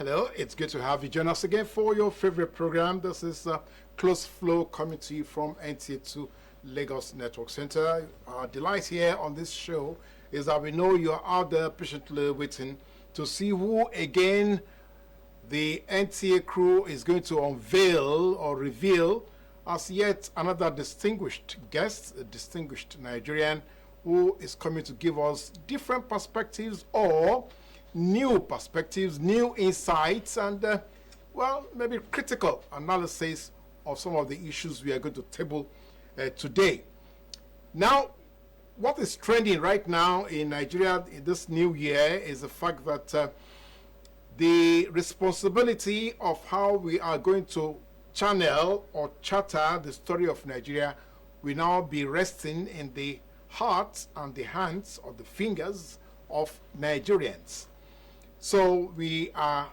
Hello, it's good to have you join us again for your favorite program. This is Close Flow coming to you from NTA2 Lagos Network Center. Our delight here on this show is that we know you're out there patiently waiting to see who again the NTA crew is going to unveil or reveal as yet another distinguished guest, a distinguished Nigerian who is coming to give us different perspectives or new perspectives, new insights, and, well, maybe critical analysis of some of the issues we are going to table today. Now, what is trending right now in Nigeria in this new year is the fact that the responsibility of how we are going to channel or charter the story of Nigeria will now be resting in the hearts and the hands or the fingers of Nigerians. So we are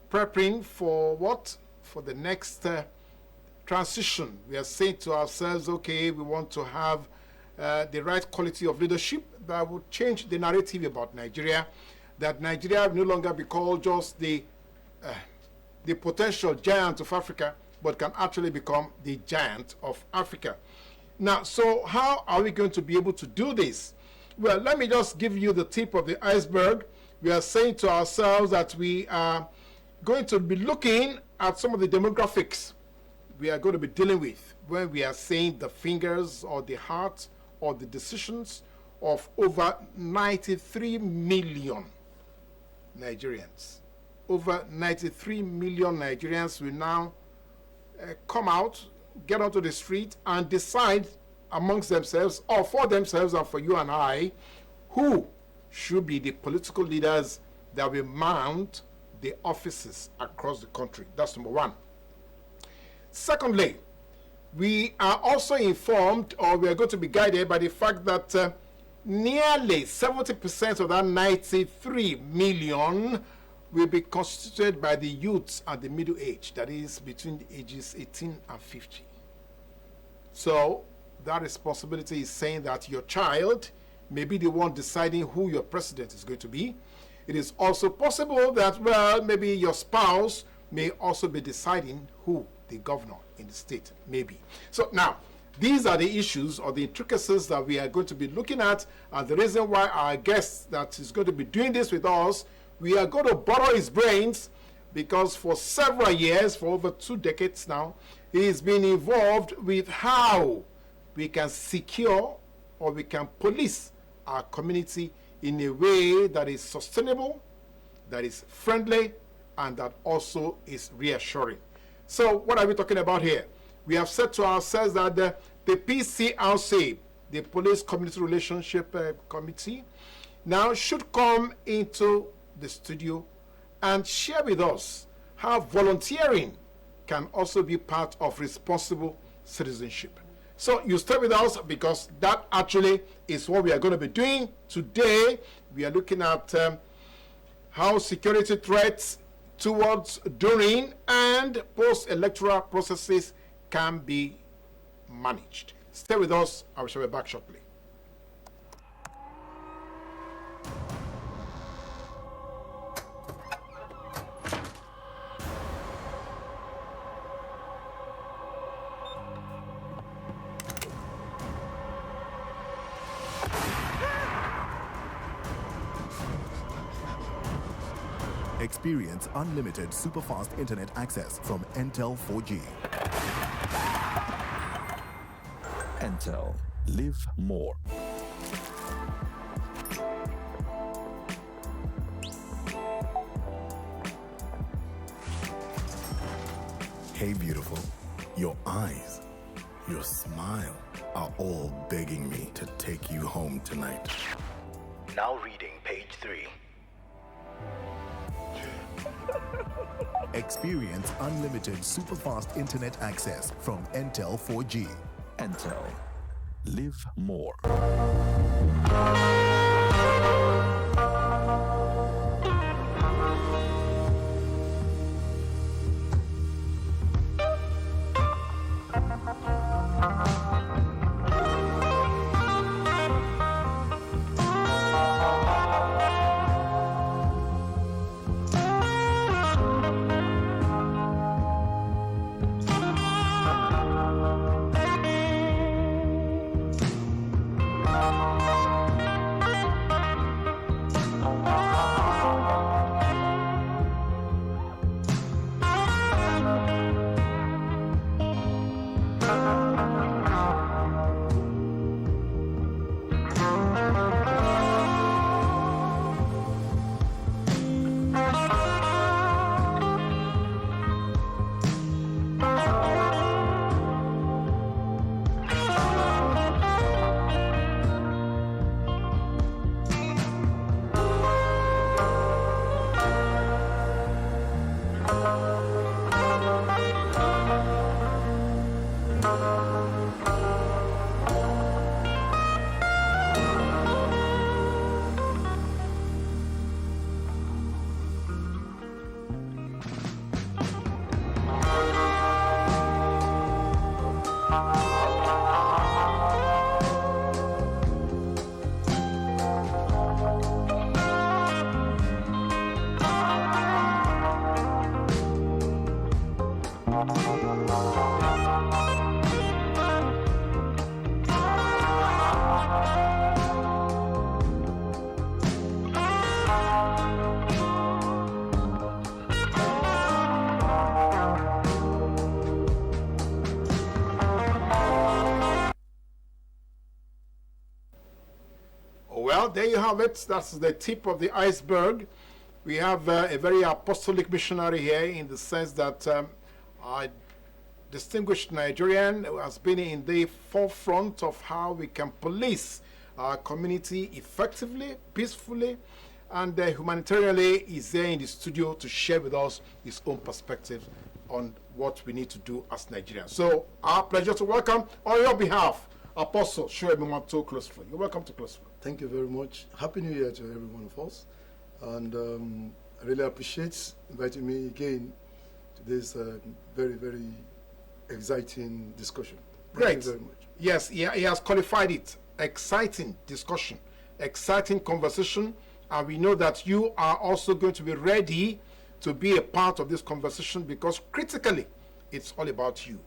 preparing for what? For the next transition. We are saying to ourselves, okay, we want to have the right quality of leadership that will change the narrative about Nigeria, that Nigeria will no longer be called just the potential giant of Africa, but can actually become the giant of Africa. Now, so how are we going to be able to do this? Well, let me just give you the tip of the iceberg. We are saying to ourselves that we are going to be looking at some of the demographics we are going to be dealing with when we are saying the fingers or the heart or the decisions of over 93 million Nigerians. Over 93 million Nigerians will now come out, get onto the street, and decide amongst themselves or for themselves and for you and I who should be the political leaders that will mount the offices across the country. That's number one. Secondly, we are also informed, or we are going to be guided by the fact that nearly 70% of that 93 million will be constituted by the youths at the middle age, that is between the ages 18 and 50. So that responsibility is saying that your child may be the one deciding who your president is going to be. It is also possible that, well, maybe your spouse may also be deciding who the governor in the state may be. So now, these are the issues or the intricacies that we are going to be looking at, and the reason why our guest that is going to be doing this with us, we are going to borrow his brains because for several years, for over 2 decades now, he has been involved with how we can secure or we can police our community in a way that is sustainable, that is friendly, and that also is reassuring. So what are we talking about here? We have said to ourselves that the PCRC, the Police Community Relationship Committee, now should come into the studio and share with us how volunteering can also be part of responsible citizenship. So you stay with us because that actually is what we are going to be doing. Today, we are looking at how security threats towards, during, and post-electoral processes can be managed. Stay with us. I will be back shortly. Experience unlimited super-fast internet access from Entel 4G. Entel. Live more. Hey, beautiful. Your eyes, your smile are all begging me to take you home tonight. Now reading page 3. Experience unlimited super-fast internet access from Entel 4G. Entel. Live more. Well, there you have it. That's the tip of the iceberg. We have a very apostolic missionary here, in the sense that a distinguished Nigerian who has been in the forefront of how we can police our community effectively, peacefully, and humanitarianly is there in the studio to share with us his own perspective on what we need to do as Nigerians. So, our pleasure to welcome, on your behalf, Apostle Showemimo to Close Flow. You're welcome to Close Flow. Thank you very much. Happy New Year to every one of us. And I really appreciate inviting me again to this very, very exciting discussion. Great. Thank you very much. Yes, he has qualified it. Exciting discussion, exciting conversation, and we know that you are also going to be ready to be a part of this conversation, because critically, it's all about you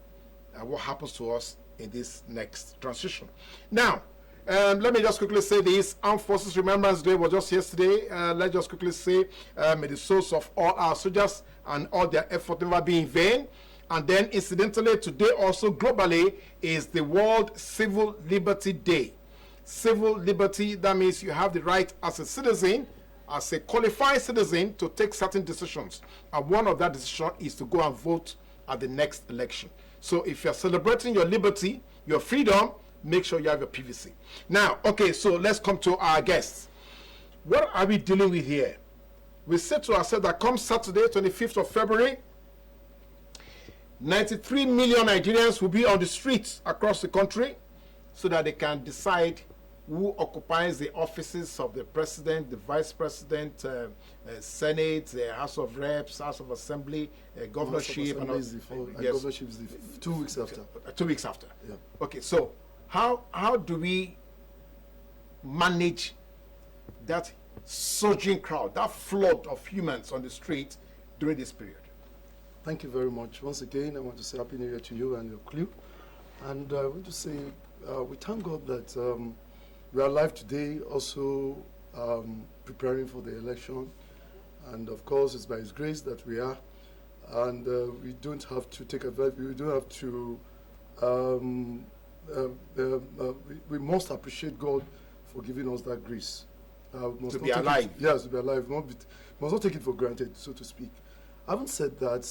and what happens to us in this next transition. Now, let me just quickly say this. Armed Forces Remembrance Day was just yesterday. Let's just quickly say, may the souls of all our soldiers and all their effort never be in vain. And then, incidentally, today also globally is the World Civil Liberty Day. Civil liberty, that means you have the right as a citizen, as a qualified citizen, to take certain decisions. And one of that decision is to go and vote at the next election. So if you're celebrating your liberty, your freedom, make sure you have your PVC. Now, okay, so let's come to our guests. What are we dealing with here? We said to ourselves that come Saturday, 25th of February, 93 million Nigerians will be on the streets across the country so that they can decide who occupies the offices of the president, the vice president, Senate, the House of Reps, House of Assembly, governorship. And governorship is 2 weeks after. 2 weeks after. Yeah. Okay, so how do we manage that surging crowd, that flood of humans on the street during this period? Thank you very much. Once again, I want to say Happy New Year to you and your crew. And I want to say we thank God that we are alive today, also preparing for the election. And of course, it's by His grace that we are. And we don't have to take advantage, we don't have to, we must appreciate God for giving us that grace. To be alive. Yes, to be alive. Must not take it for granted, so to speak. Having said that,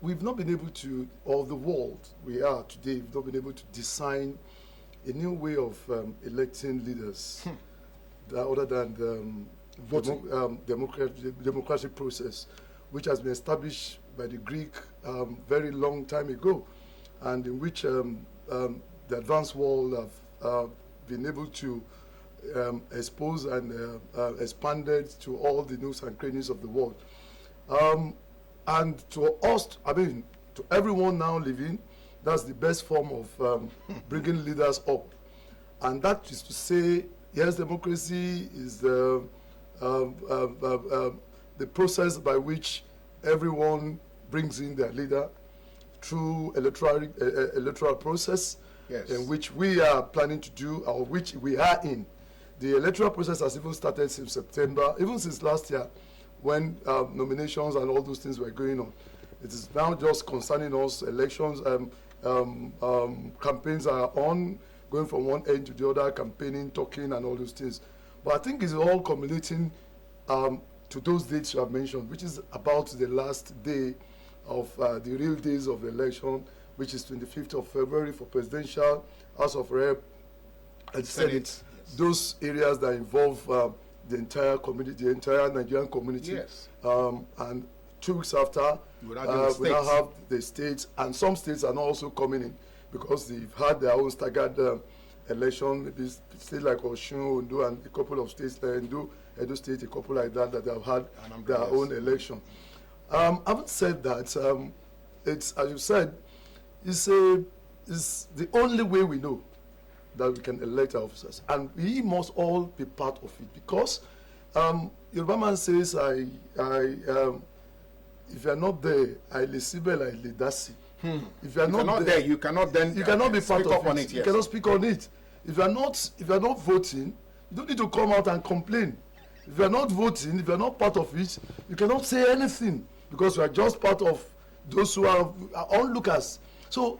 we've not been able to, or the world we are today, we've not been able to design a new way of electing leaders other than the democratic process, which has been established by the Greek very long time ago, and in which the advanced world have been able to expose and expanded to all the nooks and crannies of the world. And to us, I mean, to everyone now living, that's the best form of bringing leaders up. And that is to say, yes, democracy is the process by which everyone brings in their leader through electoral process. Yes. in which we are planning to do, or which we are in. The electoral process has even started since September, even since last year, when nominations and all those things were going on. It is now just concerning us. Elections, campaigns are on, going from one end to the other, campaigning, talking, and all those things. But I think it's all culminating to those dates you have mentioned, which is about the last day of the real days of the election, which is 25th of February for presidential, House of Rep, and Senate. Yes. Those areas that involve the entire community, the entire Nigerian community. Yes. And 2 weeks after, We we now now have the states, and some states are now also coming in because they've had their own staggered election. Maybe states like Osun, Ondo, and a couple of states, Edo State, a couple like that, that have had their own election. Having said that, it's, as you said, it's the only way we know that we can elect our officers, and we must all be part of it, because Yoruba man says, if you are not there, I lisibe like lidasi. If you are not there, you cannot then you cannot be part of on it. it. You Yes. cannot speak on it. If you are not voting, you don't need to come out and complain. If you are not voting, if you are not part of it, you cannot say anything, because you are just part of those who are onlookers. So,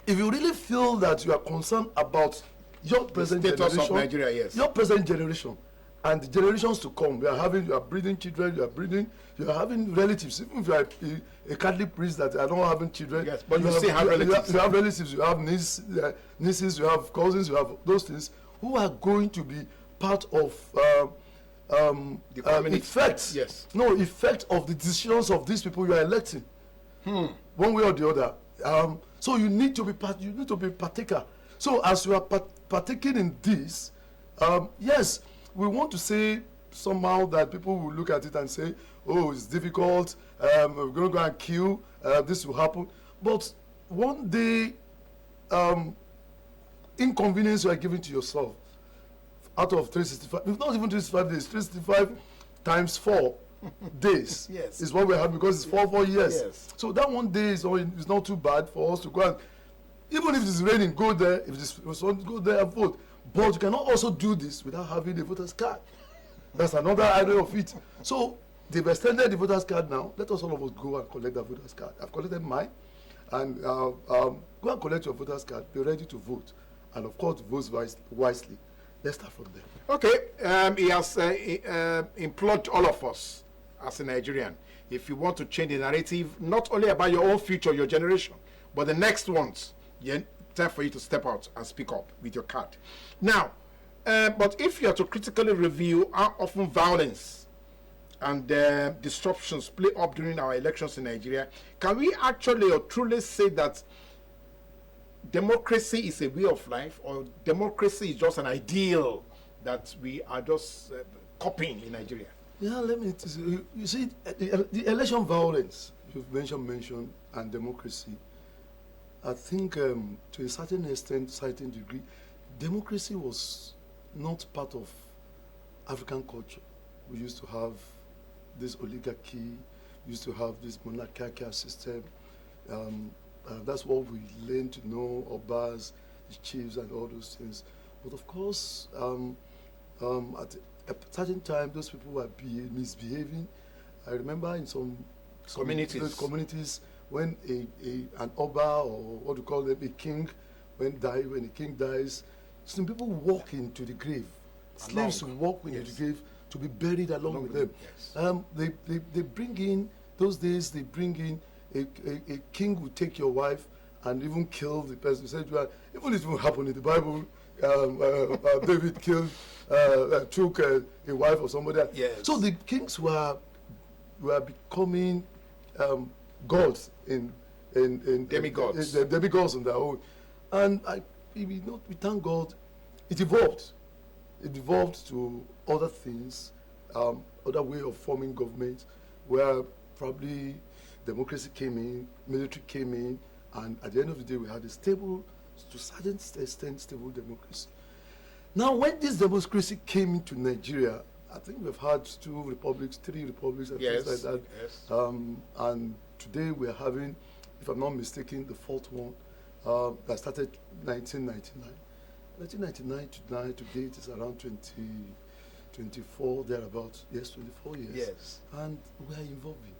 if you really feel that you are concerned about your present status generation, of Nigeria, yes. your present generation, and the generations to come, you are breeding children, you are having relatives. Even if you are a Catholic priest that are not having children, Yes, but you still have relatives. You have relatives, you have nieces, you have cousins, you have those things who are going to be part of The community. effects. Yes. No, effect of the decisions of these people you are electing. One way or the other. So you need to be partaker. So as you are partaking in this, yes, we want to say somehow that people will look at it and say, oh, it's difficult, we're going to go and kill, this will happen. But one day, inconvenience you are giving to yourself out of 365, if not even 365 days, 365 times 4 days Yes. is what we have, because it's 4 years. Yes. So that one day is not too bad for us to go and, even if it's raining, go there. If it's sun, go there and vote. But you cannot also do this without having a voter's card. That's another idea of it. So they've extended the voter's card now. Let us all of us go and collect that voter's card. I've collected mine. And go and collect your voter's card. Be ready to vote. And of course, vote wisely. Let's start from there. Okay, he has implored all of us as a Nigerian, if you want to change the narrative, not only about your own future, your generation, but the next ones, time for you to step out and speak up with your card. Now, but if you are to critically review how often violence and disruptions play up during our elections in Nigeria, can we actually or truly say that democracy is a way of life, or democracy is just an ideal that we are just copying in Nigeria? Yeah, let me. You see, the election violence you've mentioned, and democracy. I think to a certain extent, certain degree, democracy was not part of African culture. We used to have this oligarchy, we used to have this monarchical system. That's what we learned to know, Obas, the chiefs, and all those things. But of course, at a certain time, those people were misbehaving. I remember in some communities when an Oba, or what we call them, a king, when a king dies, some people walk into the grave. Slaves will walk into the grave to be buried along with them. Yes. They bring in, those days, they bring in a king will take your wife and even kill the person. Said, even if it will happen in the Bible, David took a wife or somebody else. Yes. So the kings were becoming gods in demigods. Demigods on their own. And we thank God, it evolved. It evolved to other things, other way of forming government, where probably democracy came in, military came in, and at the end of the day, we had a stable, to a certain extent, stable democracy. Now, when this democracy came into Nigeria, I think we've had 2 republics, 3 republics, and things like that. Yes. And today we're having, if I'm not mistaken, the 4th one. that started 1999. 1999 to now, to date, is around 24, thereabouts. Yes, 24 years. Yes. And we are evolving.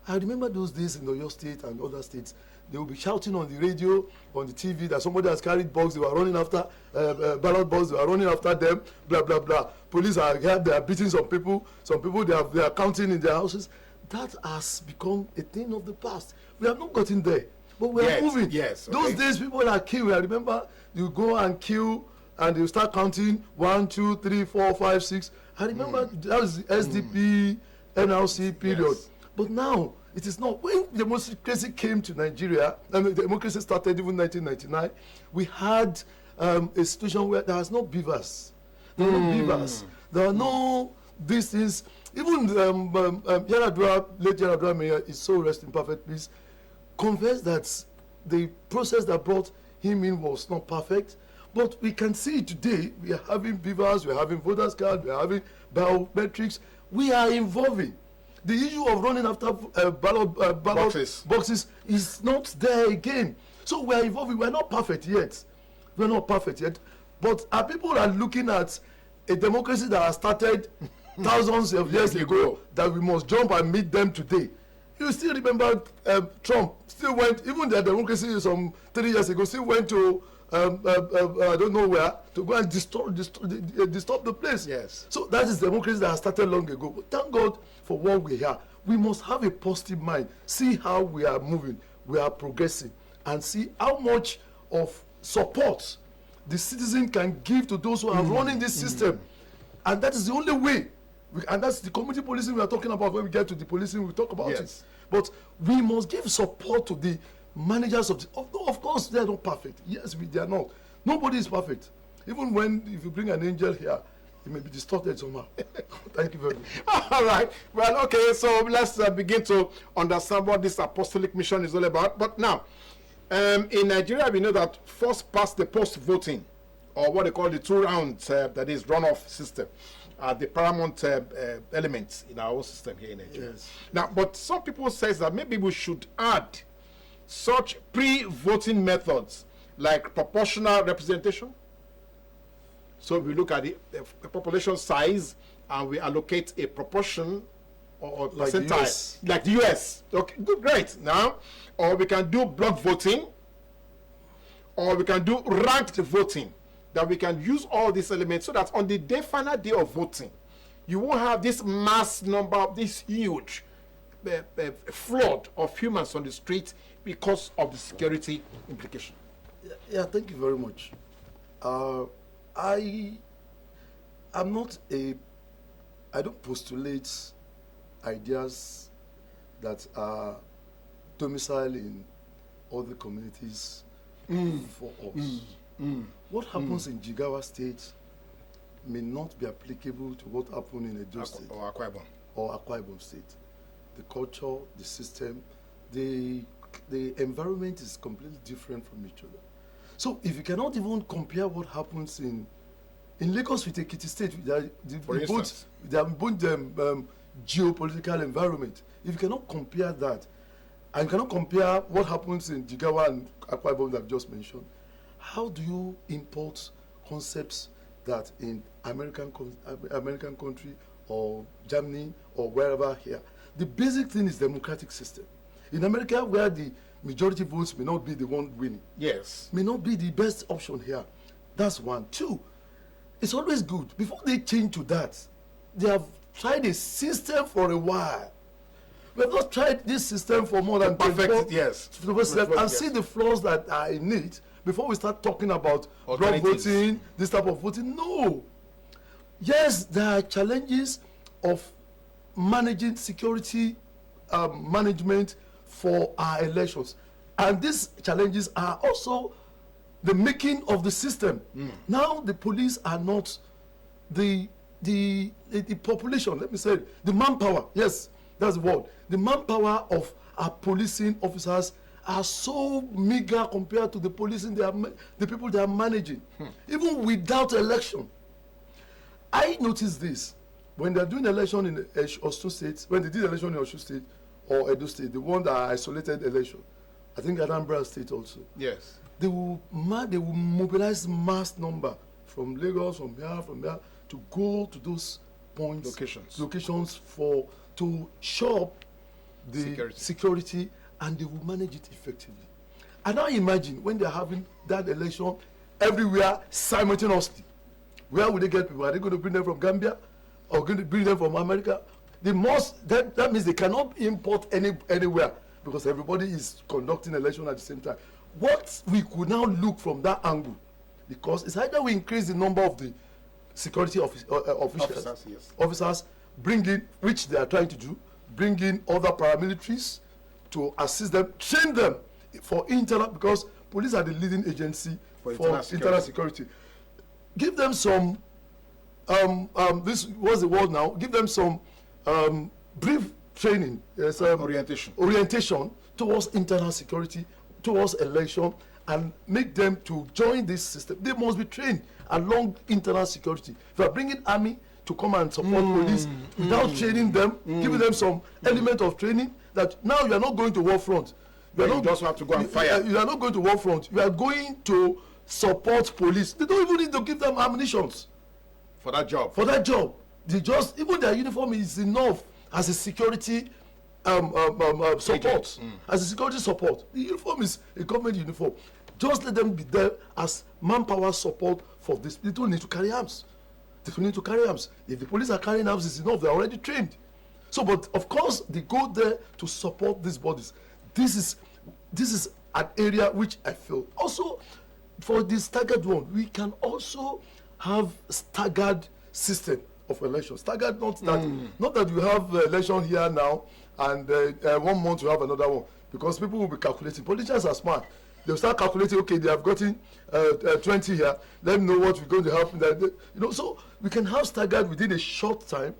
I remember those days in Oyo State and other states. They will be shouting on the radio, on the TV, that somebody has carried bugs. They were running after ballot bugs. They were running after them. Blah blah blah. Police are here. They are beating some people. Some people they are counting in their houses. That has become a thing of the past. We have not gotten there, but we are moving. Yes. Okay. Those days people are killing. I remember you go and kill, and you start counting 1, 2, 3, 4, 5, 6. I remember that was the SDP, NLC period. Yes. But now it is not. When democracy came to Nigeria, and democracy started even 1999, we had a situation where there was no beavers. There were no beavers. There are no these things. Even Yaradua, late Yaradua Mayor, is so rest in perfect peace, confessed that the process that brought him in was not perfect. But we can see today, we are having beavers, we are having voters card, we are having biometrics. We are evolving. The issue of running after ballot boxes is not there again. So we are evolving. We are not perfect yet. We are not perfect yet. But our people are looking at a democracy that has started thousands of years ago, that we must jump and meet them today. You still remember Trump still went, even the democracy some 3 years ago, still went to I don't know where, to go and disturb the place. Yes. So that is democracy that has started long ago. But thank God for what we have. We must have a positive mind, see how we are moving, we are progressing, and see how much of support the citizen can give to those who are running this system. And that is the only way. And that's the community policing we are talking about. When we get to the policing, we talk about it. But we must give support to the managers of the, of course they are not perfect. Yes, they are not. Nobody is perfect. Even when, if you bring an angel here, it may be distorted somehow. Thank you very much. All right. Well, okay, so let's begin to understand what this apostolic mission is all about. But now, in Nigeria, we know that first past the post voting, or what they call the 2 rounds, that is runoff system, the paramount elements in our own system here in Nigeria. Yes. Now, but some people say that maybe we should add such pre-voting methods like proportional representation. So we look at the population size and we allocate a proportion or Like the percentile, US. like the US. Okay, good, great. Now, or we can do block voting, or we can do ranked voting. That we can use all these elements so that on the final day of voting, you won't have this mass number, this huge flood of humans on the street because of the security implication. Yeah, thank you very much. I don't postulate ideas that are domiciled in other communities for us. What happens in Jigawa State may not be applicable to what happened in Edo State Or Akwa Ibom. or Akwa Ibom State. The culture, the system, the environment is completely different from each other. So if you cannot even compare what happens in Lagos with Ekiti State, they are both geopolitical environment. If you cannot compare that, and you cannot compare what happens in Jigawa and Akwa Ibom that I've just mentioned, how do you import concepts that in American country or Germany or wherever here? The basic thing is democratic system. In America, where the majority votes may not be the one winning, Yes. may not be the best option here. That's one. Two, it's always good. Before they change to that, they have tried a system for a while. We have not tried this system for more than Perfect, yes. and see the flaws that are in it before we start talking about block voting, this type of voting. No. Yes, there are challenges of managing security management for our elections. And these challenges are also the making of the system. Now the police are not the population, let me say it, the manpower, yes, that's the word. The manpower of our policing officers are so meager compared to the policing the people they are managing, even without election. I noticed this when they're doing election in Osun State, when they did election in Osun State or Edo State, the one that isolated election, I think Anambra State also. Yes. they will mobilize mass number from Lagos, from here, to go to those points, locations to show up the security, and they will manage it effectively. And now imagine when they're having that election everywhere simultaneously. Where will they get people? Are they going to bring them from Gambia or going to bring them from America? That means they cannot import anywhere, because everybody is conducting election at the same time. What we could now look from that angle, because it's either we increase the number of the security officers, bring in, which they are trying to do, bring in other paramilitaries to assist them, train them for internal, because police are the leading agency for internal security. Give them some, this was the word now, give them some brief training, orientation towards internal security, towards election, and make them to join this system. They must be trained along internal security. If you are bringing army to come and support police without training them, giving them some element of training, that now you are not going to war front. You just have to go and fire. You are not going to war front. You are going to support police. They don't even need to give them ammunitions for that job. They just, even their uniform is enough as a security support. As a security support. The uniform is a government uniform. Just let them be there as manpower support for this. They don't need to carry arms. If the police are carrying arms, it's enough. They're already trained. So, but of course, they go there to support these bodies. This is an area which I feel. Also, for the staggered one, we can also have staggered system of elections. Staggered, not that you have election here now and 1 month you have another one, because people will be calculating. Politicians are smart. They'll start calculating, okay, they have gotten 20 here, let them know what we're going to happen. So we can have staggered within a short time,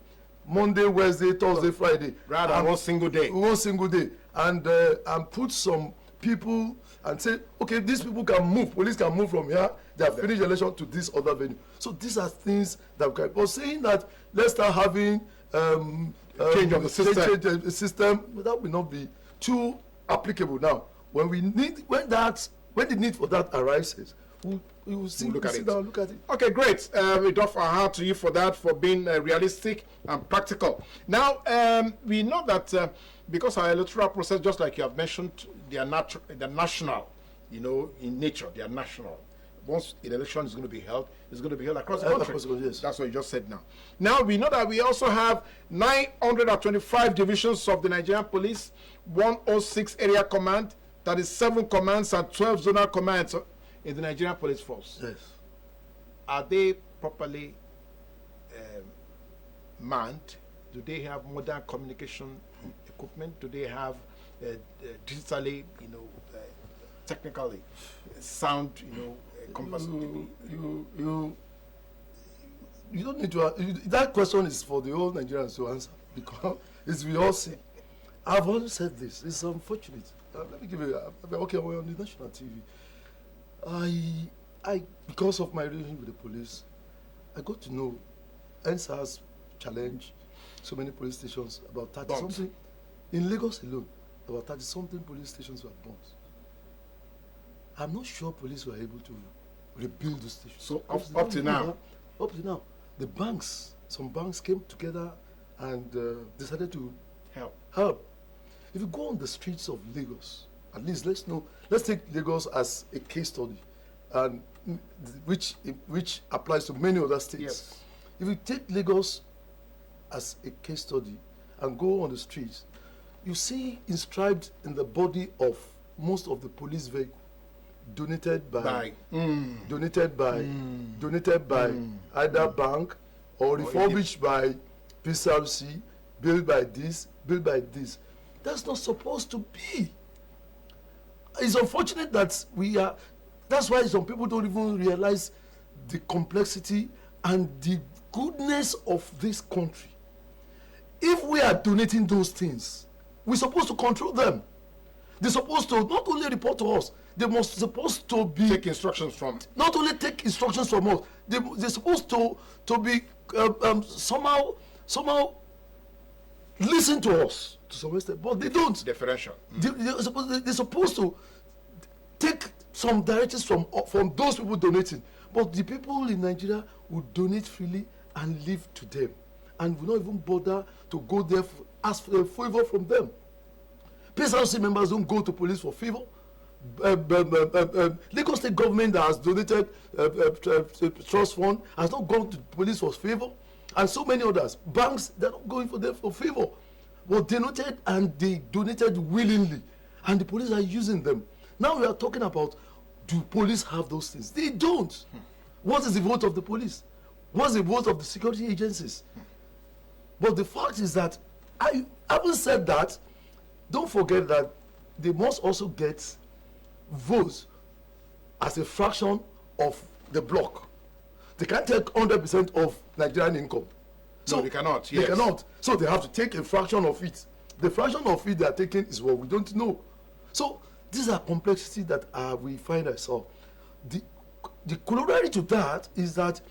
Monday, Wednesday, Thursday, Friday. Rather than one single day. And put some people and say, okay, these people can move, police can move from here, they have finished election to this other venue. So these are things that we can. But saying that let's start having change of the system, that will not be too applicable now. When the need for that arises, we will look at it. Okay, great. We doff our hat to you for that, for being realistic and practical. Now, we know that because our electoral process, just like you have mentioned, they are national, in nature, they are national. Once an election is going to be held, it's going to be held across the country. Yes. That's what you just said now. Now, we know that we also have 925 divisions of the Nigerian police, 106 area command, 37 commands and 12 zonal commands in the Nigerian police force. Yes. Are they properly manned? Do they have modern communication equipment? Do they have digitally, technically sound, compass? You don't need to. That question is for the whole Nigerians to answer, because as we all see, I've always said this. It's unfortunate. Let me give you. Okay, we're on the national TV. I because of my relationship with the police, I got to know NSAS challenge so many police stations, about 30 something in Lagos alone. About 30 something police stations were bombed. I'm not sure police were able to rebuild the stations. So up to now, the banks, some banks came together and decided to help. If you go on the streets of Lagos, at least let's take Lagos as a case study, and which applies to many other states. Yes. If you take Lagos as a case study and go on the streets, you see inscribed in the body of most of the police vehicles, donated by either bank or refurbished by PCRC, built by this. That's not supposed to be. It's unfortunate that that's why some people don't even realize the complexity and the goodness of this country. If we are donating those things, we're supposed to control them. They're supposed to not only report to us, they're supposed to be take instructions from. Not only take instructions from us, they're supposed to be somehow listen to us to some extent, but they don't. Differential. They're supposed to take some directives from those people donating, but the people in Nigeria will donate freely and leave to them, and will not even bother to go there ask for a favor from them. PCRC members don't go to police for favor. Lagos State government that has donated trust fund has not gone to police for favor, and so many others. Banks, they're not going for them for favor. But they donated, and they donated willingly, and the police are using them. Now we are talking about, do police have those things? They don't. What is the vote of the police? What's the vote of the security agencies? But the fact is that, having said that, don't forget that they must also get votes as a fraction of the block. They can't take 100% of Nigerian income. So they cannot. Yes. They cannot. So they have to take a fraction of it. The fraction of it they are taking is what we don't know. So these are complexities that we find ourselves. The corollary to that is that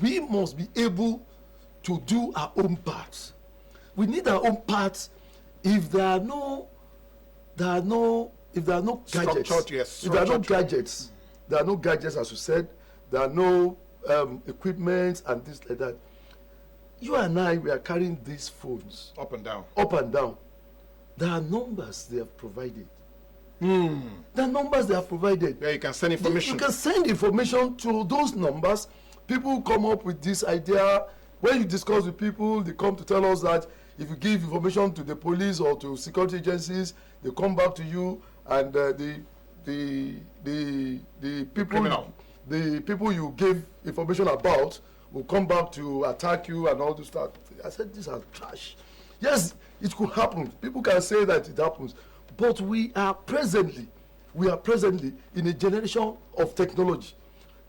we must be able to do our own parts. We need our own parts. If there are no gadgets, if there are no gadgets, there are no gadgets, as you said, there are no equipment and things like that. You and I, we are carrying these phones up and down. Up and down. There are numbers they have provided. There are numbers they have provided. Yeah, you can send information. You can send information to those numbers. People come up with this idea. When you discuss with people, they come to tell us that if you give information to the police or to security agencies, they come back to you, and the people, criminal, the people you gave information about will come back to attack you and all this stuff. I said, these are trash. Yes, it could happen. People can say that it happens, but we are presently in a generation of technology,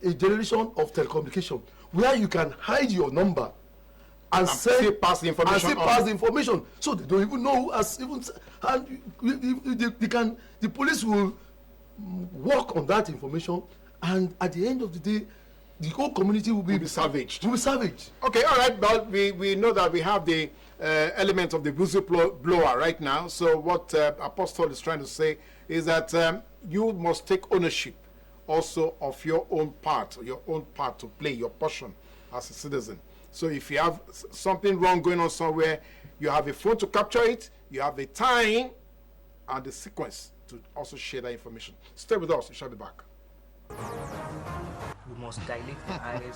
a generation of telecommunication, where you can hide your number and still pass the information. So they don't even know the police will work on that information, and at the end of the day, the whole community will be salvaged. Okay, all right, but we know that we have the element of the whistleblower right now. So what Apostle is trying to say is that you must take ownership also of your own part to play, your portion as a citizen. So if you have something wrong going on somewhere, you have a phone to capture it, you have the time and the sequence to also share that information. Stay with us, we shall be back. We must dilate the eyes, we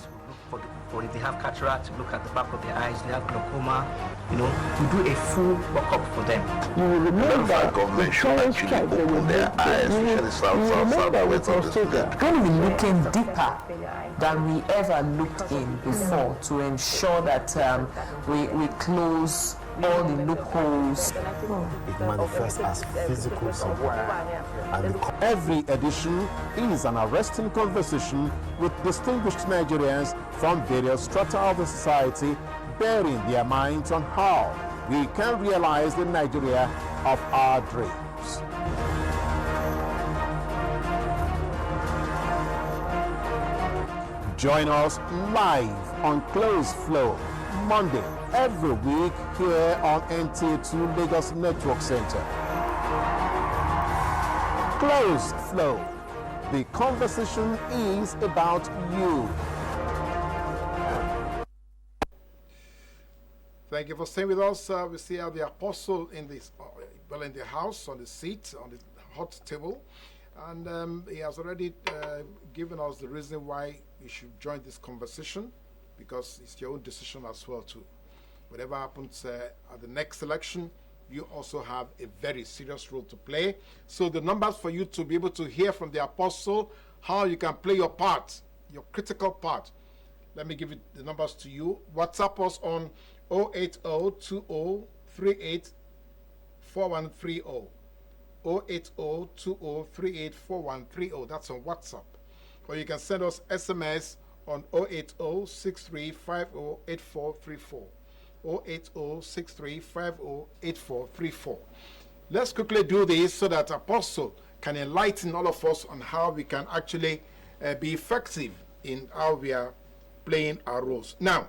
look for if they have cataract, look at the back of their eyes, they have glaucoma, we do a full workup for them. You will remember the insurance strike they will their eyes, you remember with us going to be looking deeper than we ever looked in before to ensure that we close all the loopholes. It manifests as physical support. And every edition is an arresting conversation with distinguished Nigerians from various strata of the society, bearing their minds on how we can realize the Nigeria of our dreams. Join us live on Close Flow, Monday, every week here on NT2 Lagos Network Center. Close Flow. The conversation is about you. Thank you for staying with us. We see the Apostle in this, in the house, on the seat, on the hot table, and he has already given us the reason why you should join this conversation, because it's your own decision as well too. Whatever happens at the next election, you also have a very serious role to play. So the numbers for you to be able to hear from the Apostle how you can play your part, your critical part. Let me give the numbers to you. WhatsApp us on 08020384130. 08020384130. That's on WhatsApp. Or you can send us SMS on 08063508434. 08063508434. Let's quickly do this so that Apostle can enlighten all of us on how we can actually be effective in how we are playing our roles. Now,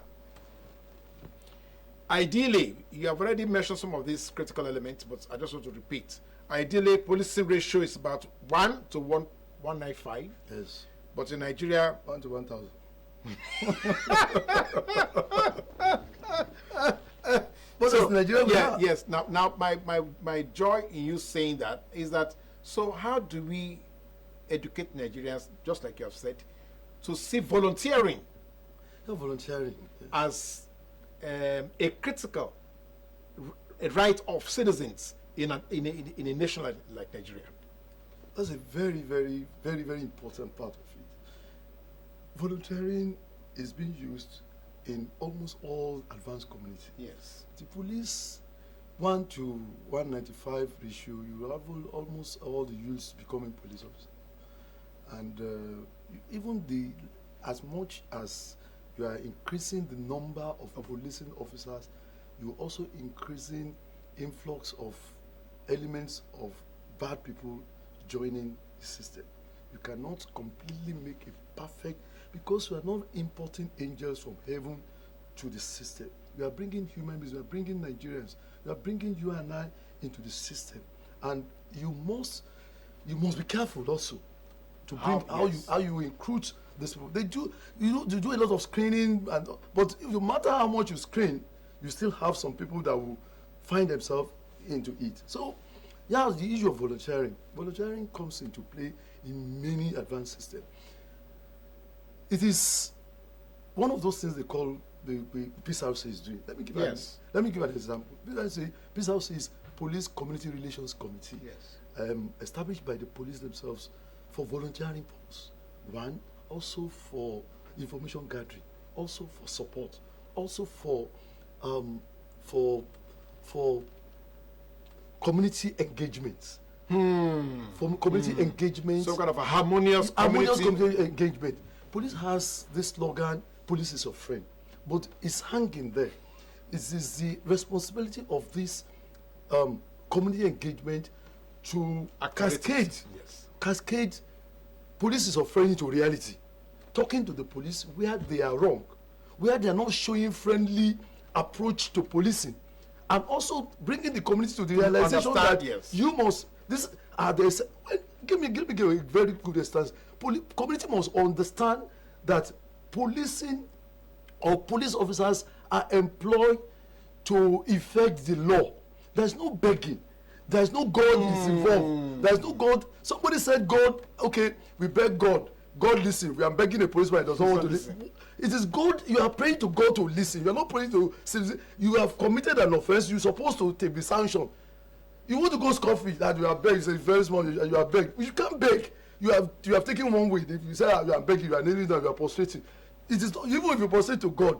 ideally, you have already mentioned some of these critical elements, but I just want to repeat. Ideally, policing ratio is about 1 to 195. Yes. But in Nigeria, 1 to 1,000. But so, Nigeria, yes. Now, my joy in you saying that is that, so how do we educate Nigerians, just like you have said, to see volunteering as a critical right of citizens in a nation like Nigeria? That's a very, very, very, very important part of it. Volunteering is being used in almost all advanced communities. Yes. The police 1 to 195 ratio, you have almost all the youths becoming police officers. And even as much as you are increasing the number of policing officers, you also increasing influx of elements of bad people joining the system. You cannot completely make it perfect because you are not importing angels from heaven to the system. You are bringing human beings, you are bringing Nigerians, you are bringing you and I into the system. And you must be careful also to bring how you recruit these people. They do a lot of screening, but no matter how much you screen, you still have some people that will find themselves into it. So, yeah, the issue of volunteering. Volunteering comes into play in many advanced systems. It is one of those things they call the PCRC is doing. Let me give an example. PCRC is Police Community Relations Committee. Yes. Established by the police themselves for volunteering purpose. One, also for information gathering, also for support, also for community engagement. For community engagement. Some kind of a harmonious community engagement. Police has this slogan, police is your friend, but it's hanging there. It is the responsibility of this community engagement to cascade police is your friend into reality. Talking to the police where they are wrong, where they are not showing friendly approach to policing, and also bringing the community to the realization that you must. Give me a very good instance. Community must understand that policing or police officers are employed to effect the law. There's no begging. There's no God is involved. There's no God. Somebody said God, okay, we beg God. God listen. We are begging a policeman who doesn't want to listen. It is God. You are praying to God to listen. You are not praying to citizen. You have committed an offense. You're supposed to be sanctioned. You want to go scot-free that you are begging. It's very small. You are begging. You can't beg. You have taken one way. If you say you are begging, you are kneeling down, you are prostrating. It is even if you prostrate to God,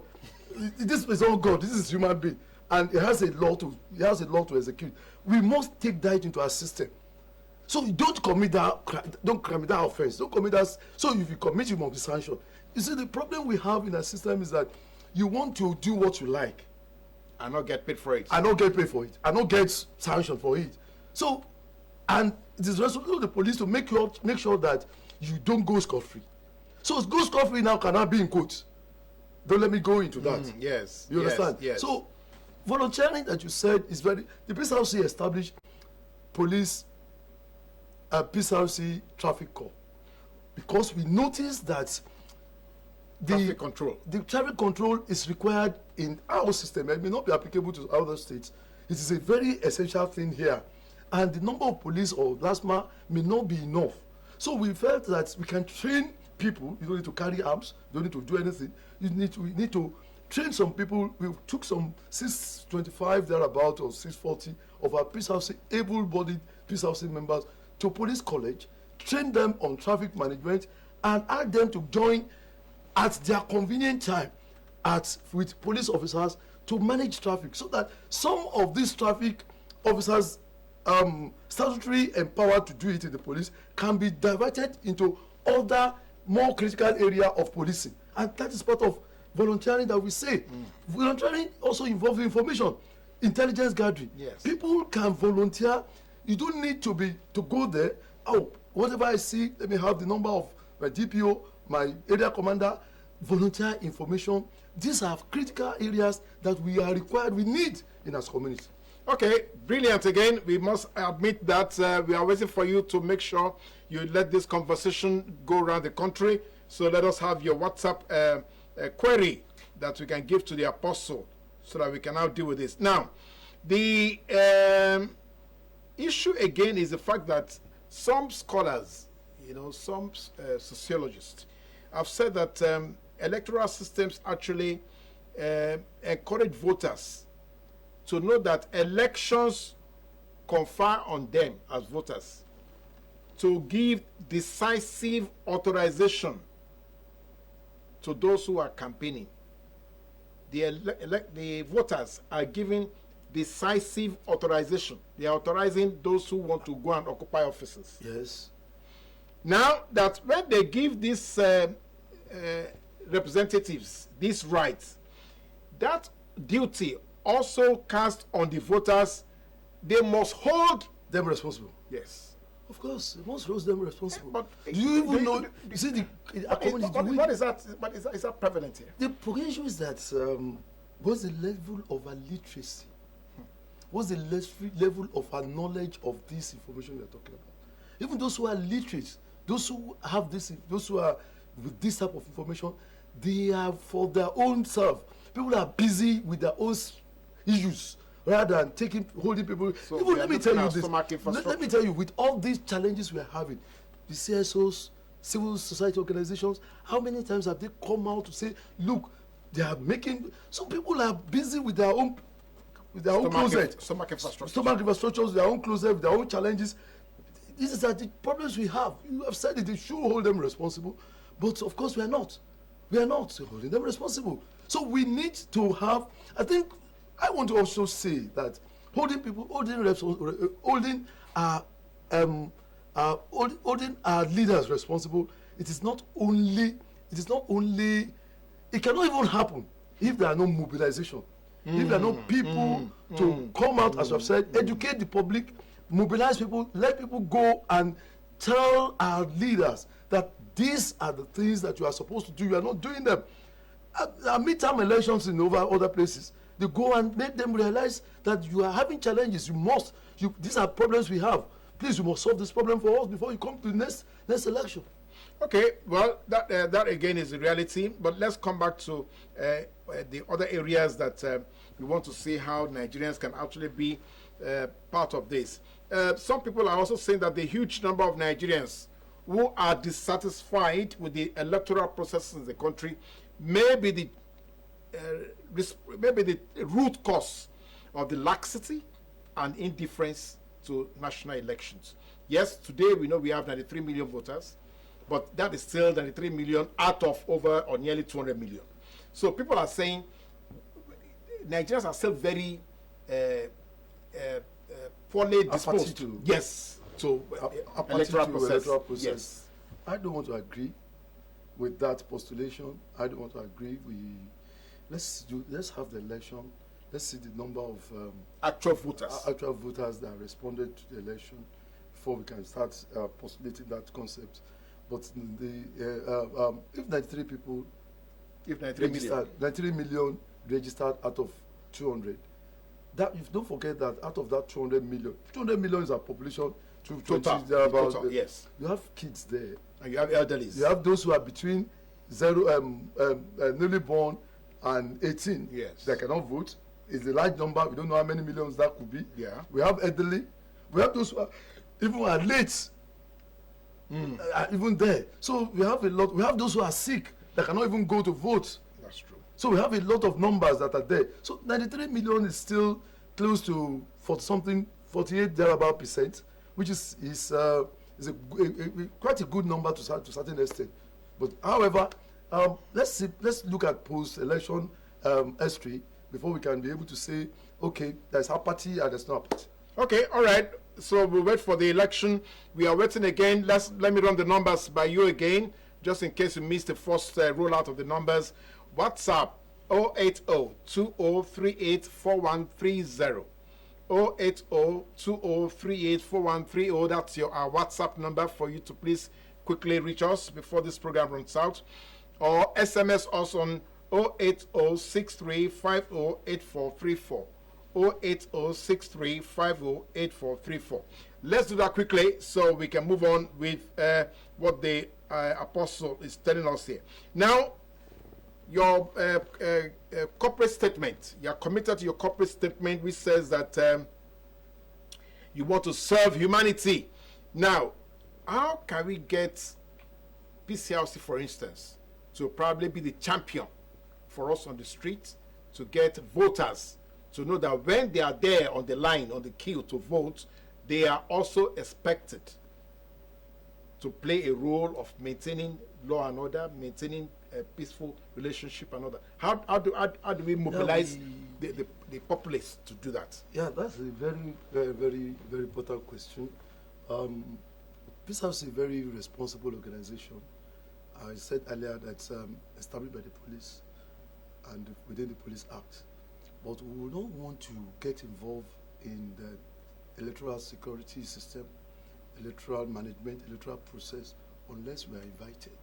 this is not God. This is human being, and it has a law to execute. We must take that into our system. So don't commit that offense. Don't commit that. So if you commit, you must be sanctioned. You see, the problem we have in our system is that you want to do what you like, and not get paid for it. And not get sanctioned for it. So, and it is responsibility of the police to make sure that you don't go scot-free. So go scot-free now cannot be in quotes. Don't let me go into that. Yes. You understand? Yes. So volunteering that you said is the PCRC established PCRC traffic corps because we noticed that the traffic control is required in our system. It may not be applicable to other states. It is a very essential thing here. And the number of police or LASMA may not be enough. So we felt that we can train people. You don't need to carry arms. You don't need to do anything. We need to train some people. We took some 625 thereabout or 640 of our PCRC able-bodied PCRC members to police college, train them on traffic management, and ask them to join at their convenient time with police officers to manage traffic, so that some of these traffic officers statutory empowered to do it in the police can be diverted into other more critical area of policing. And that is part of volunteering that we say. Volunteering also involves information, intelligence gathering. Yes. People can volunteer. You don't need to go there. Oh, whatever I see, let me have the number of my DPO, my area commander, volunteer information. These are critical areas that we need in our community. Okay, brilliant again. We must admit that we are waiting for you to make sure you let this conversation go around the country. So let us have your WhatsApp query that we can give to the apostle so that we can now deal with this. Now, the issue again is the fact that some scholars, some sociologists have said that electoral systems actually encourage voters to know that elections confer on them as voters to give decisive authorization to those who are campaigning. The voters are giving decisive authorization. They are authorizing those who want to go and occupy offices. Yes. Now that when they give these representatives these rights, that duty also cast on the voters. They must hold them responsible. Yes. Of course, they must hold them responsible. But do you even know? You see, what is that? What is that prevalent here? The potential is that what's the level of our literacy? What's the level of our knowledge of this information we are talking about? Even those who are literate, those who have this, those who are with this type of information, they are for their own self. People are busy with their own issues rather than holding people. So even let me tell you this. Let me tell you, with all these challenges we are having, the CSOs, civil society organizations, how many times have they come out to say, look, they are making, some people are busy with their own closet. Stomach infrastructure. Stomach infrastructures, their own closet, with their own challenges. These are the problems we have. You have said it, they should hold them responsible. But of course we are not. We are not holding them responsible. So we need to have, I want to also say that holding our leaders responsible, it cannot even happen if there are no mobilization. If there are no people to come out, as I've said, educate the public, mobilize people, let people go and tell our leaders that these are the things that you are supposed to do. You are not doing them. Midterm elections in other places, they go and make them realize that you are having challenges. These are problems we have. Please, you must solve this problem for us before you come to the next election. Okay, well, that again is the reality. But let's come back to the other areas that we want to see how Nigerians can actually be part of this. Some people are also saying that the huge number of Nigerians who are dissatisfied with the electoral process in the country may be the root cause of the laxity and indifference to national elections. Yes, today we know we have 93 million voters, but that is still 93 million out of over or nearly 200 million. So people are saying Nigerians are still very poorly disposed to. Yes. So, electoral process. Yes. I don't want to agree with that postulation. I don't want to agree. Let's have the election. Let's see the number of actual voters that responded to the election before we can start postulating that concept. But if 93 million registered out of 200, that if don't forget that out of that 200 million is our population. Total, yes. You have kids there. And you have elderly. You have those who are between newly born and 18. Yes. That cannot vote. It's a large number. We don't know how many millions that could be. Yeah. We have elderly. We have those who are late. Even there. So we have a lot. We have those who are sick that cannot even go to vote. That's true. So we have a lot of numbers that are there. So 93 million is still close to 48 thereabout percent. Which is quite a good number to a certain extent. But however, let's look at post-election history before we can be able to say, okay, there's apathy and there's no apathy. Okay, all right. So we'll wait for the election. We are waiting again. Let me run the numbers by you again, just in case you missed the first rollout of the numbers. WhatsApp 080-2038-4130. 080-2038-4130. That's our WhatsApp number for you to please quickly reach us before this program runs out. Or SMS us on 080-6350-8434. 08063508434. Let's do that quickly so we can move on with what the apostle is telling us here. Now, your corporate statement, you're committed to your corporate statement, which says that you want to serve humanity. Now, how can we get PCRC, for instance, to probably be the champion for us on the street, to get voters to know that when they are there on the line, on the queue to vote, they are also expected to play a role of maintaining law and order, maintaining a peaceful relationship and all that. How do we mobilize the populace to do that? Yeah, that's a very, very, very, very important question. PCRC is a very responsible organization. I said earlier that established by the police and within the Police Act. But we will not want to get involved in the electoral security system, electoral management, electoral process, unless we are invited,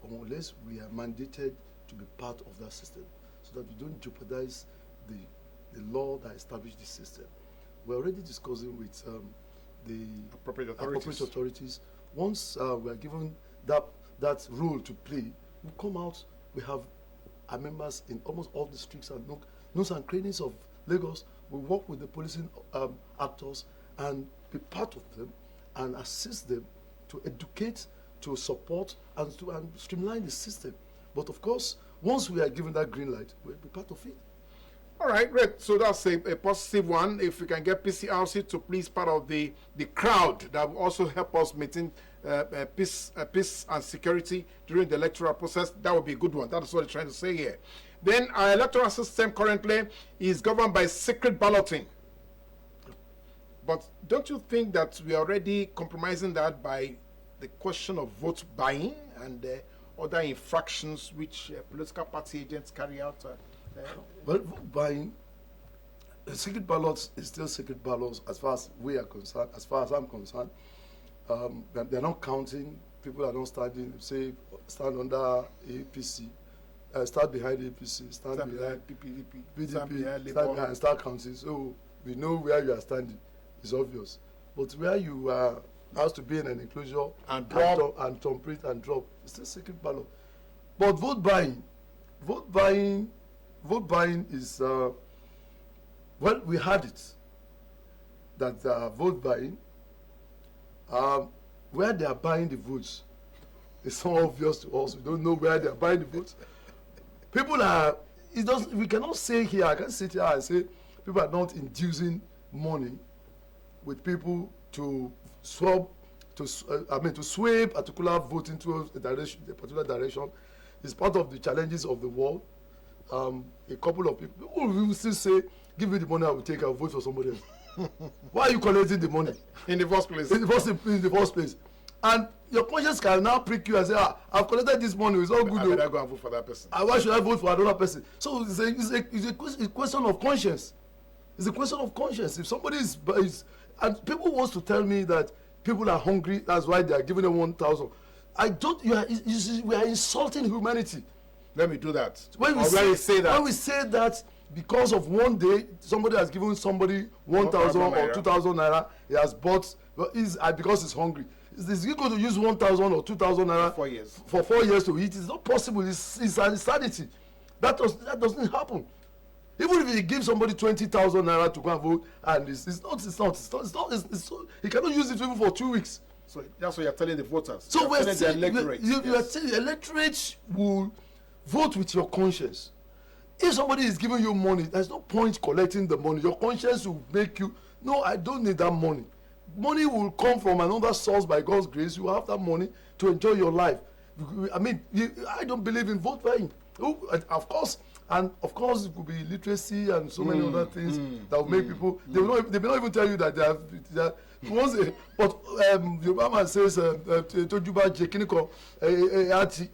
or unless we are mandated to be part of that system, so that we don't jeopardize the law that established this system. We're already discussing with the appropriate authorities. Once we are given that role to play, we come out, we have our members in almost all districts and nooks and crannies of Lagos. We work with the policing actors and be part of them and assist them to educate, to support, and to streamline the system. But of course, once we are given that green light, we'll be part of it. All right, great. So that's a positive one. If we can get PCRC to please part of the crowd, that will also help us maintain peace and security during the electoral process, that would be a good one. That's what I'm trying to say here. Then our electoral system currently is governed by secret balloting. But don't you think that we are already compromising that by the question of vote buying and other infractions which political party agents carry out? Well, vote buying, secret ballots is still secret ballots as far as we are concerned, as far as I'm concerned. They're not counting. People are not standing, say, stand under APC, start behind APC, stand behind PDP, stand behind, start counting. So we know where you are standing. It's obvious. But where you are has to be in an enclosure and drop and thumbprint and drop, it's still secret ballot. But vote buying is, well, we had it, that vote buying, where they are buying the votes, it's so obvious to us. We don't know where they are buying the votes. People are, we cannot say here, I can't sit here and say people are not inducing money with people to sway a particular vote into a particular direction. It's part of the challenges of the world. A couple of people will still say, give me the money, I will take, I'll vote for somebody else. Why are you collecting the money? In the first place. In the first place. And your conscience can now prick you and say, I've collected this money, it's all good. I better go and vote for that person. Why should I vote for another person? So it's a question of conscience. It's a question of conscience. If somebody is and people want to tell me that people are hungry, that's why they are giving them 1,000. We are insulting humanity. Let me do that. When we say that because of one day, somebody has given somebody 1,000 or 2,000 naira, he has bought, because he's hungry. Is he going to use 1,000 or 2,000 naira for 4 years to eat? It's not possible. It's an insanity. That doesn't happen. Even if he gives somebody 20,000 naira to go and vote, and he cannot use it even for 2 weeks. So that's what you're telling the voters. So we're saying the electorate will vote with your conscience. If somebody is giving you money, there's no point collecting the money. Your conscience will make you, no, I don't need that money. Money will come from another source by God's grace. You have that money to enjoy your life. I mean, I don't believe in vote buying. Of course, it could be literacy and so many other things that will make people. They may not even tell you that they have. But your man says,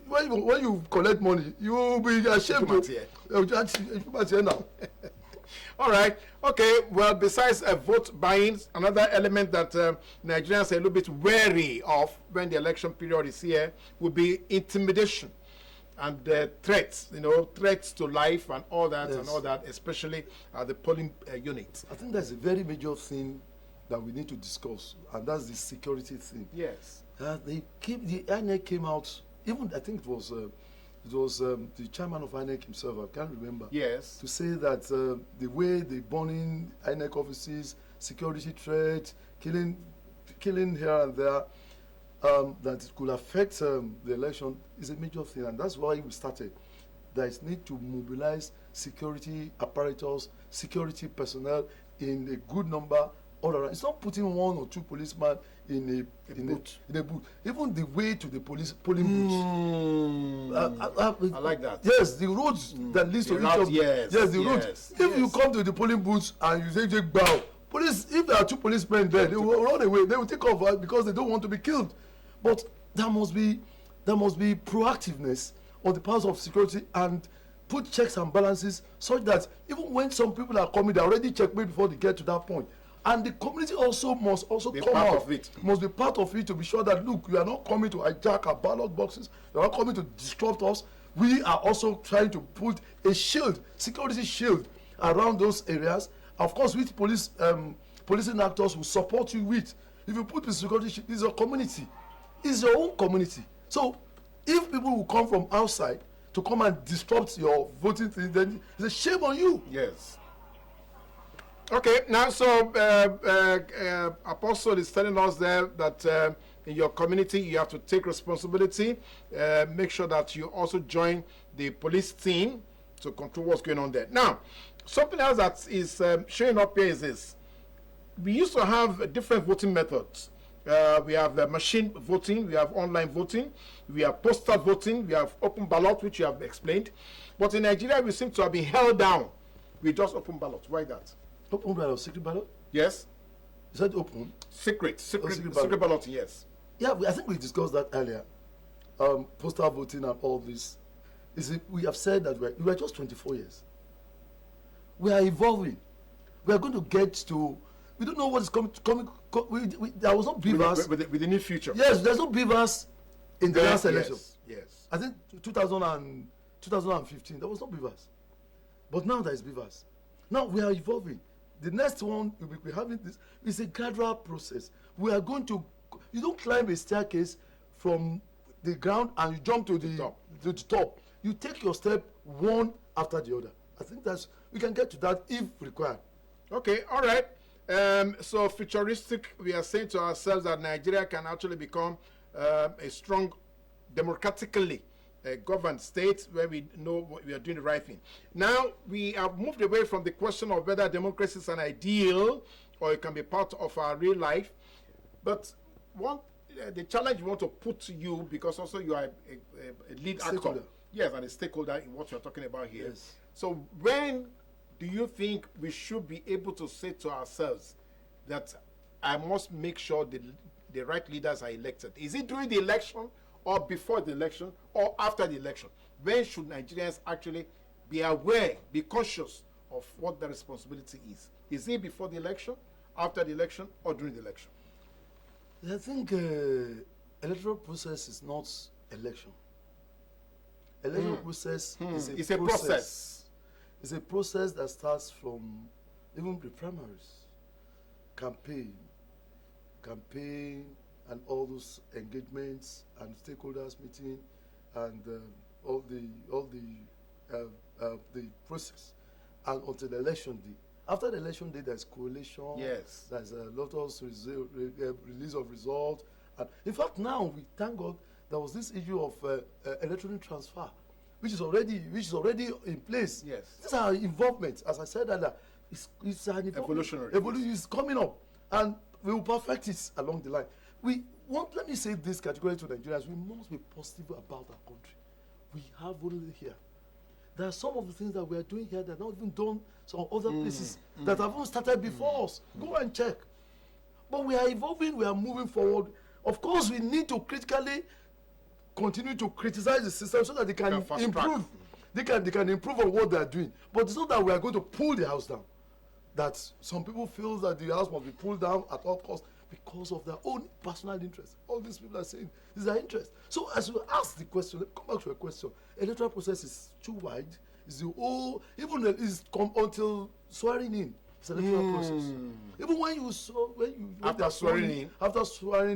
when you collect money, you will be ashamed now. All right. Okay. Well, besides vote buying, another element that Nigerians are a little bit wary of when the election period is here would be intimidation. and threats, threats to life and all that, especially at the polling units. I think that's a very major thing that we need to discuss, and that's the security thing. Yes. The INEC came out, even I think it was the chairman of INEC himself, I can't remember. Yes. To say that the way they burning INEC offices, security threat, killing here and there, that it could affect the election is a major thing, and that's why we started. There is need to mobilize security apparatus, security personnel in a good number all around. It's not putting 1 or 2 policemen in a booth. Even the way to the polling booth. I like that. Yes, the roads that leads to each of the roads. If you come to the polling booth and you say bow, police, if there are 2 policemen there, they will run away. They will take off because they don't want to be killed. But there must be proactiveness on the part of security and put checks and balances such that even when some people are coming, they already checkmate before they get to that point. And the community must also be come part out. Of it. Must be part of it to be sure that, look, you are not coming to hijack our ballot boxes. You are not coming to disrupt us. We are also trying to put a shield, security shield, around those areas. Of course, with policing actors will support you with. If you put the security shield, it's your community. It's your own community. So if people will come from outside to come and disrupt your voting thing, then it's a shame on you. Yes. Okay, now so Apostle is telling us there that in your community you have to take responsibility, make sure that you also join the police team to control what's going on there. Now, something else that is showing up here is this. We used to have different voting methods. We have machine voting, we have online voting, we have postal voting, we have open ballot, which you have explained. But in Nigeria, we seem to have been held down with just open ballot. Why that? Open ballot, secret ballot? Yes. Is that open? Secret ballot, yes. Yeah, I think we discussed that earlier. Postal voting and all this. We have said that we are just 24 years. We are evolving. We are going to get to. We don't know what is coming. There was no beavers. With the near future. Yes, there's no beavers in the last election. Yes. I think 2015, there was no beavers. But now there is beavers. Now we are evolving. The next one, we're having this, is a gradual process. We are going to, you don't climb a staircase from the ground and you jump to the top. You take your step one after the other. I think we can get to that if required. Okay, all right. So futuristic, we are saying to ourselves that Nigeria can actually become a strong, democratically governed state where we know we are doing the right thing. Now, we have moved away from the question of whether democracy is an ideal or it can be part of our real life. But the challenge we want to put to you, because also you are a lead actor. Yes, and a stakeholder in what you're talking about here. Yes. So when do you think we should be able to say to ourselves that I must make sure the right leaders are elected? Is it during the election or before the election or after the election? When should Nigerians actually be aware, be conscious of what the responsibility is? Is it before the election, after the election, or during the election? I think electoral process is not election. Electoral process is a process. It's a process that starts from even the primaries, campaign, and all those engagements and stakeholders meeting, and all the process, and until the election day. After the election day, there's coalition. Yes. There's a lot of release of results. And in fact, now we thank God there was this issue of electronic transfer, which is already in place. Yes. This is our involvement. As I said earlier, it's an evolutionary. Evolution is coming up, and we will perfect it along the line. Let me say this category to Nigerians: we must be positive about our country. We have only here. There are some of the things that we are doing here that are not even done some other places that haven't started before us. Go and check. But we are evolving, we are moving forward. Of course, we need to critically continue to criticize the system so that they can improve. They can improve on what they are doing. But it's not that we are going to pull the house down. That some people feel that the house must be pulled down at all costs. because of their own personal interest. All these people are saying is their interest. So as you ask the question, let me come back to your question. Electoral process is too wide. Is the whole even is come until swearing in. It's an electoral process. Even when you saw when after swearing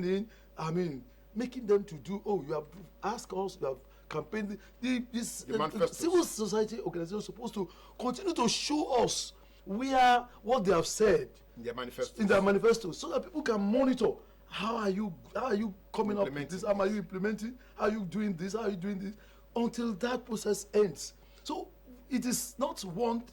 in, I mean, making them to do. Oh, you have asked us. You have campaigned. This civil society organization is supposed to continue to show us what they have said in their manifesto, so that people can monitor. How are you coming up with this? How are you implementing? How are you doing this? How are you doing this? Until that process ends. So it is not one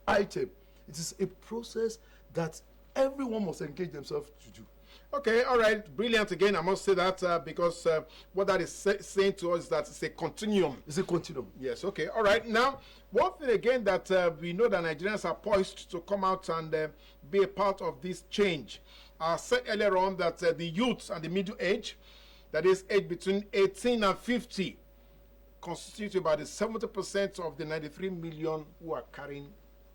item. It is a process that everyone must engage themselves to do. Okay, all right, brilliant again. I must say that because what that is saying to us is that it's a continuum. It's a continuum. Yes, okay, all right. Now, one thing again that we know that Nigerians are poised to come out and be a part of this change. I said earlier on that the youth and the middle age, that is age between 18 and 50, constitute about 70% of the 93 million who are carrying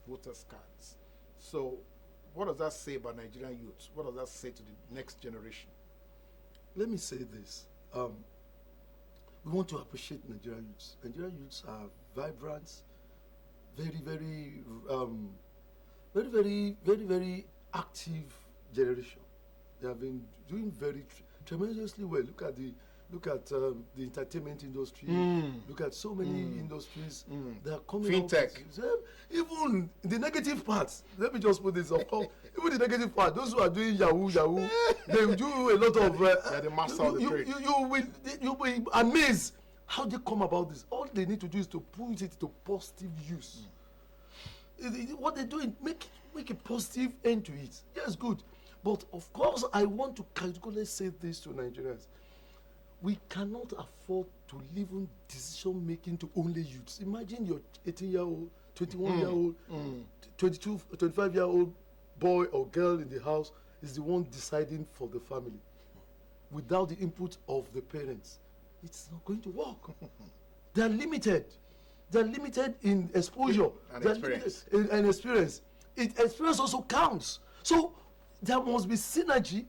voters' cards. So, what does that say about Nigerian youth? What does that say to the next generation? Let me say this. We want to appreciate Nigerian youths. Nigerian youths are vibrant, very active generation. They have been doing very tremendously well. Look at the entertainment industry. Look at so many industries that are coming Fintech. up. Even the negative parts. Let me just put this up. Even the negative part, those who are doing Yahoo, they do a lot of. The master of the trade. You'll be amazed how they come about this. All they need to do is to put it to positive use. What they're doing, make a positive end to it. Yes, good. But of course, I want to categorically say this to Nigerians. We cannot afford to leave on decision making to only youths. Imagine your 18-year-old, 21-year-old, 22, 25-year-old boy or girl in the house is the one deciding for the family without the input of the parents. It's not going to work. They are limited. They are limited in exposure and experience. Experience. Experience also counts. So there must be synergy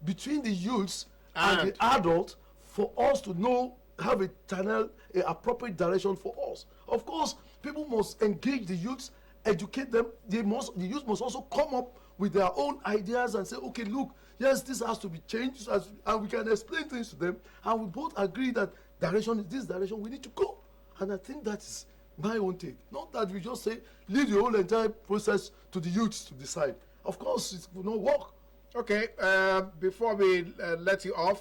between the youths and the adult for us to know, have a channel, an appropriate direction for us. Of course, people must engage the youths, educate them. The youth must also come up with their own ideas and say, okay, look, yes, this has to be changed, and we can explain things to them, and we both agree that direction is this direction we need to go. And I think that is my own take. Not that we just say, leave the whole entire process to the youths to decide. Of course, it will not work. Okay, before we let you off,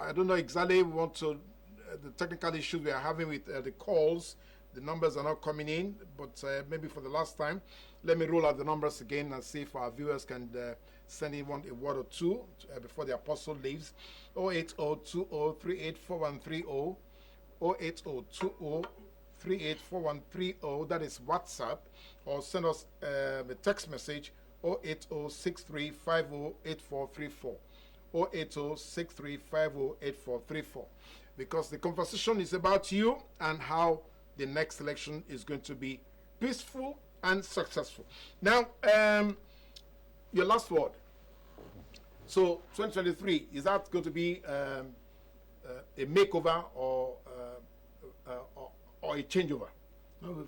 I don't know exactly we want to, the technical issues we are having with the calls. The numbers are not coming in, but maybe for the last time, let me roll out the numbers again and see if our viewers can send in a word or two before the apostle leaves. 08020384130, 08020384130, that is WhatsApp, or send us a text message 08063508434. 08063508434, because the conversation is about you and how the next election is going to be peaceful and successful. Now, your last word. So 2023, is that going to be a makeover or a changeover? No,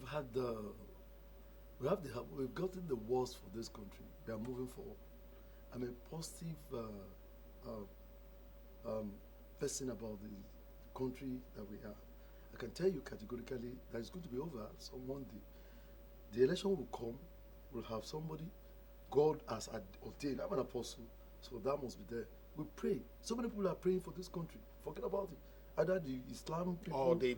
we've gotten the worst for this country. We are moving forward. I'm a positive person about the country that we are. I can tell you categorically that it's going to be over some one day. The election will come, we'll have somebody God has ordained. I'm an apostle, so that must be there. We pray. So many people are praying for this country. Forget about it. Either the Islam people or the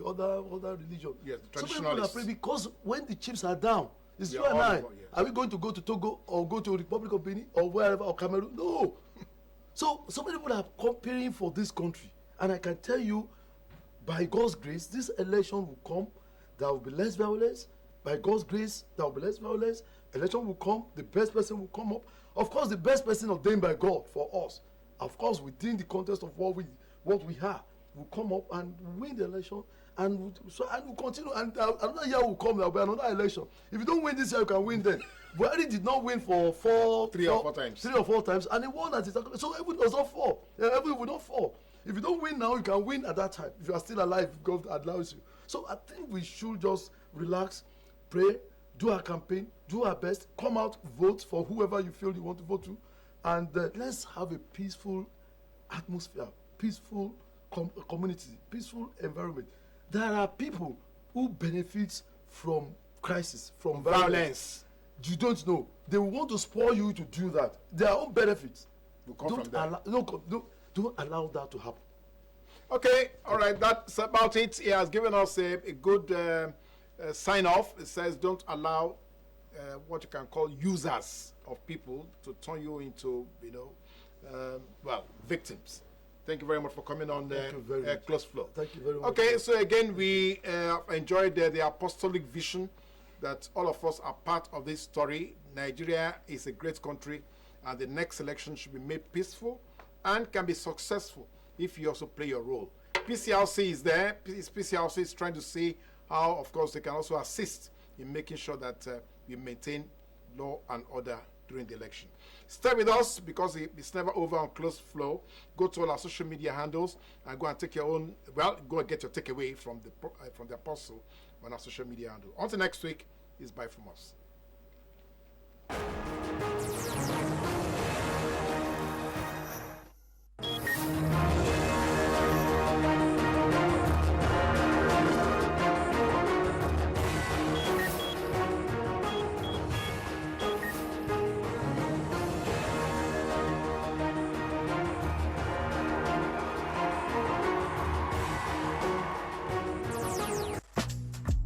other religion. Yes, the so many people are praying because when the chips are down, it's you are and I. yes. Are we going to go to Togo or go to Republic of Benin or wherever, or Cameroon? No. So many people are comparing for this country. And I can tell you, by God's grace, this election will come. There will be less violence. By God's grace, there will be less violence. Election will come. The best person will come up. Of course, the best person ordained by God for us. Of course, within the context of what we have, will come up and win the election. and we'll continue, and another year will come, there will be another election. If you don't win this year, you can win then. Buhari did not win for three or four times, and he won at his, so everyone does not fall. Everyone will not fall. If you don't win now, you can win at that time. If you are still alive, God allows you. So I think we should just relax, pray, do our campaign, do our best, come out, vote for whoever you feel you want to vote to, and let's have a peaceful atmosphere, peaceful community, peaceful environment. There are people who benefit from crisis, from violence. You don't know. They will want to spoil you to do that. Their own benefits. Don't allow that to happen. Okay, all right, that's about it. He has given us a good sign off. It says don't allow what you can call users of people to turn you into, victims. Thank you very much for coming on Close Flow. Thank you very much. Okay, so again, we enjoyed the apostolic vision that all of us are part of this story. Nigeria is a great country, and the next election should be made peaceful and can be successful if you also play your role. PCRC is there. PCRC is trying to see how, of course, they can also assist in making sure that we maintain law and order during the election. Stay with us because it's never over on Close Flow. Go to all our social media handles and go and take your own, go and get your takeaway from the apostle on our social media handle. Until next week, it's bye from us.